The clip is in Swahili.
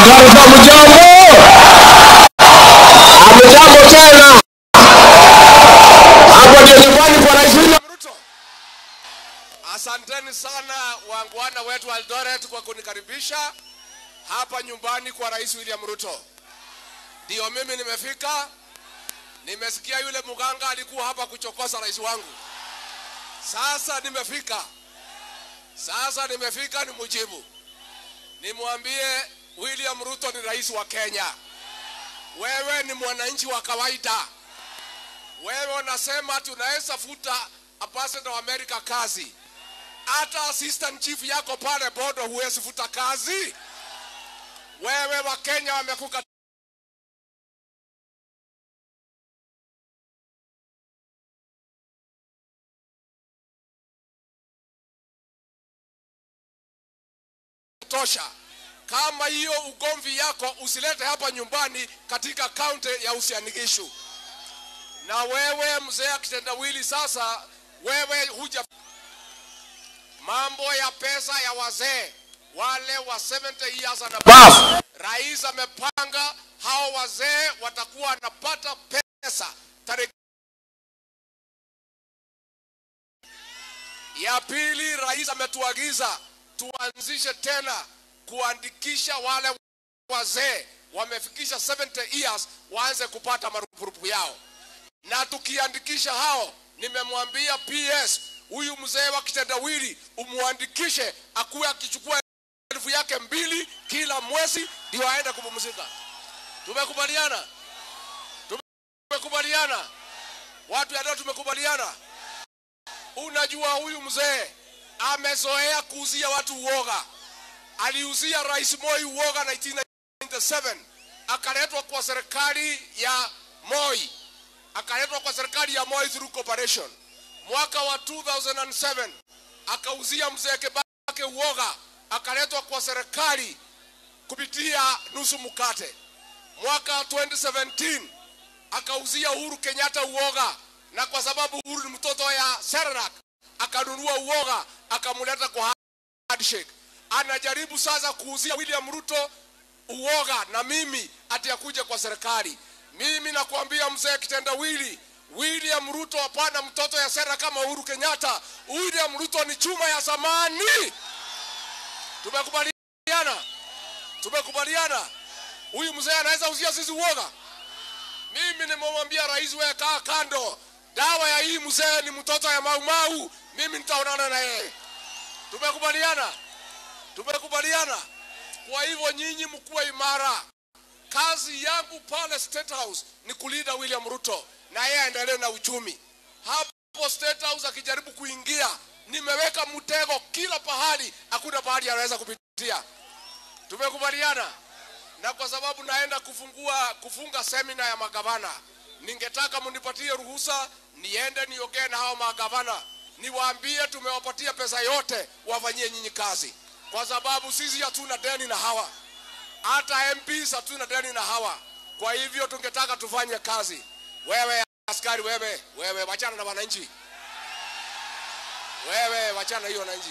Hamjambo tena. Hapo ndio nyumbani kwa Rais William Ruto. Asanteni sana wangwana wetu wa Eldoret kwa kunikaribisha hapa nyumbani kwa Rais William Ruto. Ndio mimi nimefika. Nimesikia yule muganga alikuwa hapa kuchokoza rais wangu. Sasa nimefika nimujibu. Nimwambie William Ruto ni rais wa Kenya. Wewe ni mwananchi wa kawaida. Wewe unasema tunaweza futa ambassador wa Amerika kazi. Hata assistant chief yako pale bodo huwezi futa kazi. Wewe wa Kenya wamekuka tosha. Kama hiyo ugomvi yako usilete hapa nyumbani katika kaunti ya Uasin Gishu. Na wewe mzee kitendawili, sasa wewe huja mambo ya pesa ya wazee wale wa 70 years and above. Rais amepanga hao wazee watakuwa wanapata pesa tarehe ya pili. Rais ametuagiza tuanzishe tena kuandikisha wale wazee wamefikisha 70 years waanze kupata marupurupu yao. Na tukiandikisha hao, nimemwambia PS huyu mzee wa kitendawili umuandikishe akuwe akichukua 2,000 kila mwezi ndio aende kupumzika. Tumekubaliana? Tumekubaliana? Watu ndio tumekubaliana. Unajua huyu mzee amezoea kuuzia watu uoga. Aliuzia Rais Moi uoga 1997. Akaletwa kwa serikali ya Moi. Through cooperation. Mwaka wa 2007 akauzia mzee Kibaki uoga, akaletwa kwa serikali kupitia nusu mkate. Mwaka 2017 akauzia Uhuru Kenyatta uoga, na kwa sababu Uhuru ni mtoto ya Sernak akanunua uoga akamuleta kwa handshake. Anajaribu sasa kuuzia William Ruto uoga na mimi ati akuja kwa serikali. Mimi nakwambia mzee kitendawili, William Ruto hapana mtoto ya sera kama Uhuru Kenyatta. William Ruto ni chuma ya zamani. Tumekubaliana? Huyu mzee anaweza uzia sisi uoga? Mimi nimemwambia rais, wewe kaa kando. Dawa ya hii mzee ni mtoto ya Mau. Mimi nitaonana na yeye. Tumekubaliana? Kwa hivyo nyinyi mkuwe imara. Kazi yangu pale State House ni kulinda William Ruto na yeye aendelee na uchumi. Hapo State House akijaribu kuingia, nimeweka mtego kila pahali, hakuna pahali anaweza kupitia. Tumekubaliana? Na kwa sababu naenda kufunga semina ya magavana, ningetaka mnipatie ruhusa niende niongee na hao magavana. Niwaambie tumewapatia pesa yote wafanyie nyinyi kazi. Kwa sababu sisi hatuna deni na hawa. Hata MPs hatuna deni na hawa. Kwa hivyo tungetaka tufanye kazi. Wewe askari, wewe wachana na wananchi. Wachana hiyo wananchi.